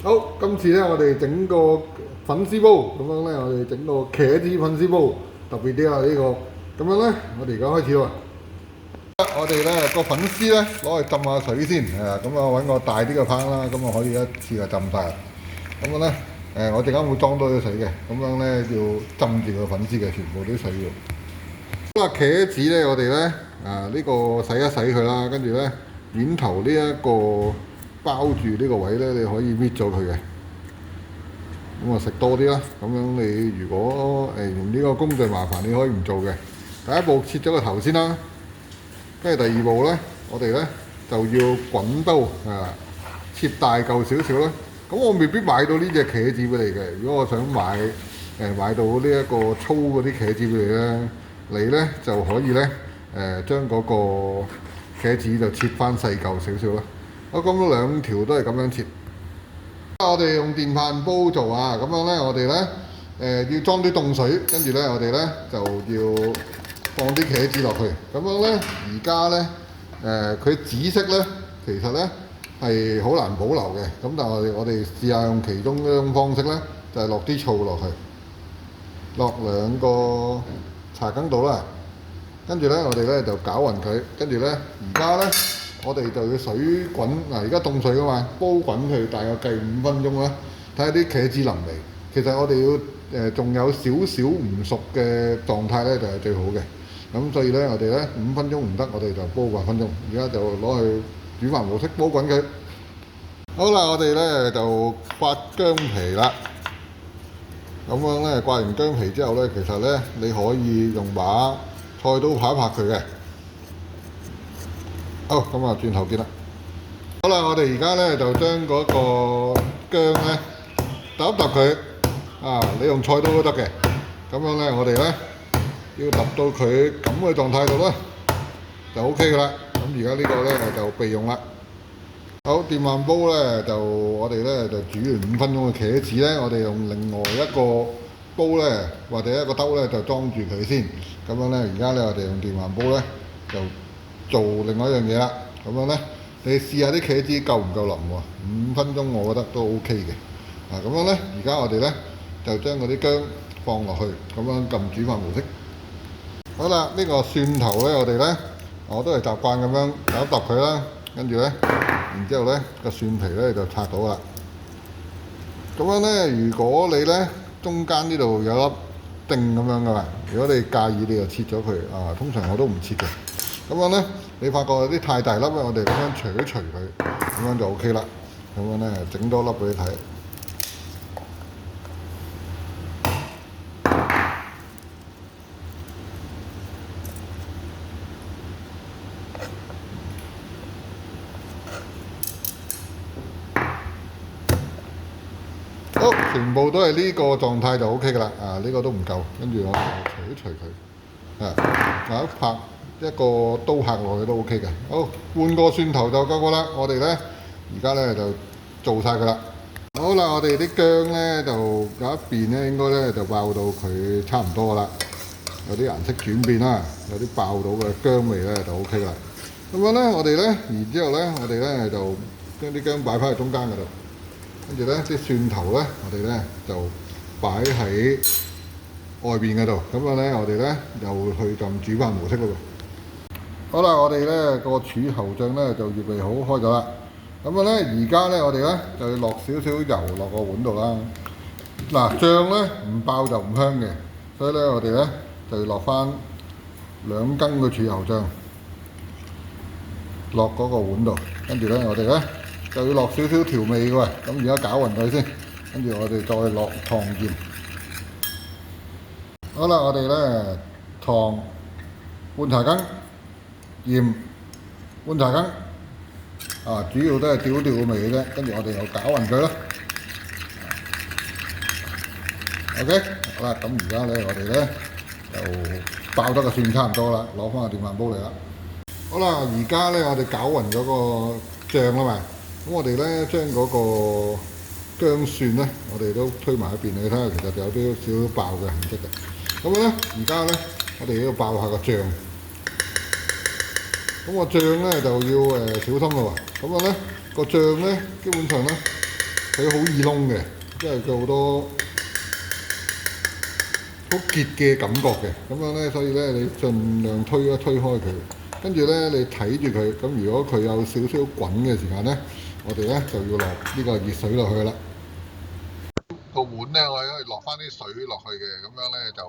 好，今次咧我哋整個粉絲煲，咁樣咧我哋整個茄子粉絲煲，特別啲啊呢個。咁樣咧，我哋而家開始喎。我哋咧個粉絲咧攞去浸下水先，咁啊揾個大啲嘅烹啦，咁啊可以一次就浸晒。咁樣咧我陣間會裝多啲水嘅，咁樣咧要浸住個粉絲嘅，全部啲水要。咁啊茄子咧，我哋咧呢個洗一洗佢啦，跟住咧面頭呢一個包住呢個位咧，你可以搣咗佢嘅。咁啊食多啲啦，咁樣你如果用呢個工序麻煩，你可以唔做嘅。第一步切咗個頭先啦，跟住第二步咧，我哋咧就要滾刀切大嚿少少啦。咁我未必買到呢隻茄子俾你嘅，如果我想買到呢一個粗嗰啲茄子俾你咧，你咧就可以咧將嗰個茄子就切翻細嚿少少啦。我咁兩條都係咁樣切。我哋用電飯煲做啊，咁樣咧我哋咧要裝啲凍水，跟住咧我哋咧就要放啲茄子落去。咁樣咧而家咧佢紫色咧其實咧係好難保留嘅，咁但係我哋試下用其中一種方式咧，就係落啲醋落去，落2個茶羹度啦。跟住咧我哋咧就攪勻佢，跟住咧而家咧我哋就要水滾而家凍水噶嘛，煲滾佢大概計5分鐘啦，睇下啲茄子腍未。其實我哋要仲有少少唔熟嘅狀態咧，就係最好嘅。咁所以咧，我哋咧5分鐘唔得，我哋就煲8分鐘。而家就攞去煮飯模式煲滾佢。好啦，我哋咧就刮薑皮啦。咁樣咧刮完薑皮之後咧，其實咧你可以用把菜刀拍一拍佢嘅。好，咁啊轉頭見啦。好啦，我哋而家咧就將嗰個薑咧揼一揼佢。你用菜刀都得嘅。咁樣咧，我哋咧要揼到佢咁嘅狀態度啦，就 OK 噶啦。咁而家呢個咧就備用啦。好，電飯煲咧就我哋咧就煮完5分鐘嘅茄子咧，我哋用另外一個煲咧或者一個兜咧就裝住佢先。咁樣咧，而家咧我哋用電飯煲咧就做另外一樣嘢啦。咁樣咧，你試下啲茄子夠唔夠腍喎？5分鐘我覺得都 OK 嘅。咁樣咧，而家我哋咧就將嗰啲薑放落去，咁樣撳煮飯模式。好啦，呢個蒜頭咧，我哋咧我都係習慣咁樣揼一揼佢啦，跟住咧，然之後咧個蒜皮咧就拆到啦。咁樣咧，如果你咧中間呢度有粒釘咁樣噶嘛，如果你介意，你就切咗佢。通常我都唔切嘅。咁樣咧，你發覺有啲太大粒咧，我哋咁樣除一除佢，咁樣就 OK 啦。咁樣咧，整多粒俾你睇。好，全部都係呢個狀態就 OK 噶啦。呢個都唔夠，跟住我哋除一除佢。拍一個刀客落去都 OK 嘅。好，半個蒜頭就夠㗎啦。我哋咧而家咧就做晒佢啦。好啦，我哋啲薑咧就有一邊咧應該咧就爆到佢差唔多㗎啦，有啲顏色轉變啦，有啲爆到嘅薑味咧就 OK 啦。咁樣咧，我哋咧，然之後咧，我哋咧就將啲薑擺翻去中間嗰度，跟住咧啲蒜頭咧，我哋咧就擺喺外邊嗰度。咁樣咧，我哋咧又去撳煮飯模式咯喎。好啦，我哋咧個柱侯醬咧就預備好開咗啦。咁樣咧，而家咧我哋咧就要落少少油落個碗度啦。醬咧唔爆就唔香嘅，所以咧我哋咧就要落翻2羹嘅柱侯醬落嗰個碗度，跟住咧我哋咧就要落少少調味嘅喎。咁而家攪勻佢先，跟住我哋再落糖鹽。好啦，我哋咧糖半茶羹，鹽半茶羹。主要都係調個味嘅啫，跟住我哋又攪勻佢啦。OK， 好啦，咁而家咧我哋咧就爆得個蒜差唔多啦，攞翻個電飯煲嚟啦。好啦，而家咧我哋攪勻咗個醬啦嘛，咁我哋咧將嗰個薑蒜咧，我哋都推埋一邊，你睇下其實有啲少少爆嘅痕跡嘅。咁咧而家咧我哋要爆下個醬。咁個醬咧就要小心咯喎。咁樣咧個醬咧基本上咧佢好易燶嘅，因為佢好多好結嘅感覺嘅，咁樣咧，所以咧你盡量推一推開佢，跟住咧你睇住佢，咁如果佢有少少滾嘅時間咧，我哋咧就要落呢個熱水落去啦。個碗咧，我可以落翻啲水落去嘅，咁樣咧就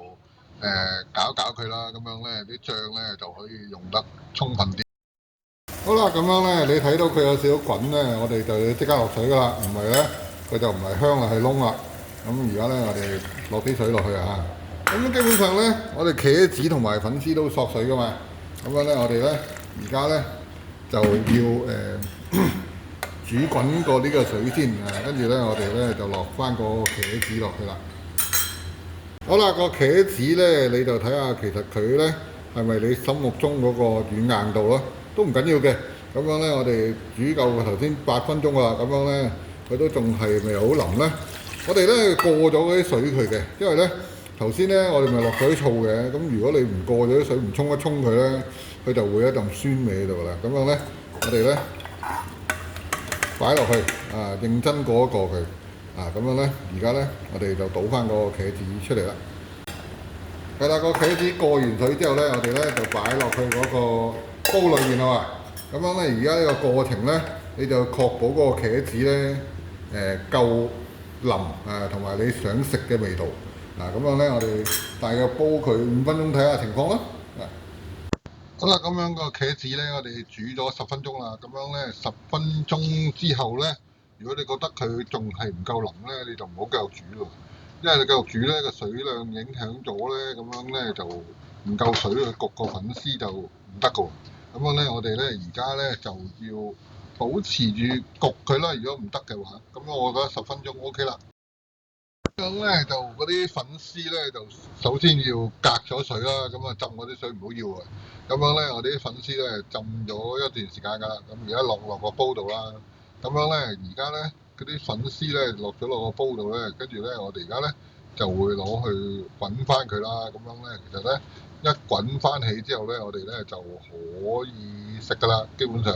搞一搞佢啦，咁樣咧啲醬咧就可以用得充分啲。好啦，咁樣咧你睇到佢有少少滾咧，我哋就要即刻落水噶啦，唔係咧佢就唔係香啦，係燶啦。咁而家咧我哋落啲水落去啊。咁基本上咧，我哋茄子同埋粉絲都索水噶嘛。咁樣咧，我哋咧而家咧就要煮滾過呢個水先啊，跟住咧我哋咧就落翻個茄子落去啦。好啦，個茄子咧你就睇下，其實佢咧係咪你心目中嗰個軟硬度咯，都唔緊要嘅。咁樣咧，我哋煮夠頭先8分鐘啦，咁樣咧佢都仲係未好腍咧。我哋咧過咗嗰啲水佢嘅，因為咧頭先咧我哋咪落咗啲醋嘅，咁如果你唔過咗啲水，唔沖一沖佢咧，佢就會有一陣酸味喺度啦。咁樣咧，我哋咧擺落去啊，認真過一過佢啊，咁樣咧，而家咧我哋就倒翻個茄子出嚟啦。係啦，個茄子過完水之後咧，我哋咧就擺落去嗰個煲裏面啦嘛。咁樣咧，而家呢個過程咧，你就確保嗰個茄子咧夠腍啊，同埋你想食嘅味道。嗱，咁樣咧，我哋大約煲佢5分鐘睇下情況啦。好啦，咁樣個茄子咧，我哋煮咗10分鐘啦。咁樣咧，10分鐘之後咧，如果你覺得佢仲係唔夠腍咧，你就唔好繼續煮咯。因為你繼續煮咧，個水量影響咗咧，咁樣咧就唔夠水去焗個粉絲就唔得噶喎。咁樣咧，我哋咧而家咧就要保持住焗佢啦。如果唔得嘅話，咁我覺得10分鐘 OK 啦。咁咧就嗰啲粉絲咧就首先要隔咗水啦，咁啊浸嗰啲水唔好要啊。咁樣咧我哋啲粉絲咧浸咗一段時間㗎啦，咁而家落個煲度啦。咁樣咧而家咧嗰啲粉絲咧落咗落個煲度咧，跟住咧我哋而家咧就會攞去滾翻佢啦。咁樣咧其實咧一滾翻起之後咧，我哋咧就可以食㗎啦，基本上。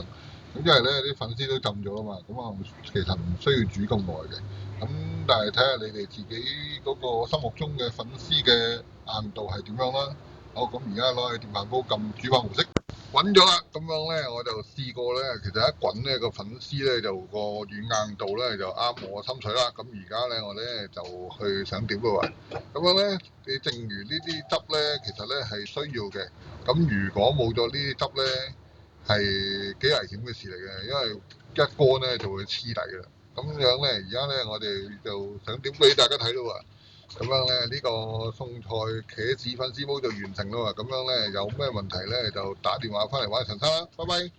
咁因為咧啲粉絲都浸咗啊嘛，咁啊其實唔需要煮咁耐嘅。咁但係睇下你哋自己嗰個心目中嘅粉絲嘅硬度係點樣啦。好，咁而家攞去電飯煲撳煮飯模式，滾咗啦。咁樣咧我就試過咧，其實一滾咧個粉絲咧就個軟硬度咧就啱我心水啦。咁而家咧我咧就去上碟咯喎。咁樣咧，你正如呢啲汁咧，其實咧係需要嘅。咁如果冇咗呢啲汁咧，係幾危險嘅事嚟嘅，因為一乾咧就會黐底㗎啦。咁樣咧，而家咧我哋就想點俾大家睇到啊！咁樣咧呢個餸菜茄子粉絲煲就完成啦喎！咁樣咧有咩問題咧就打電話翻嚟玩陳生啦，拜拜。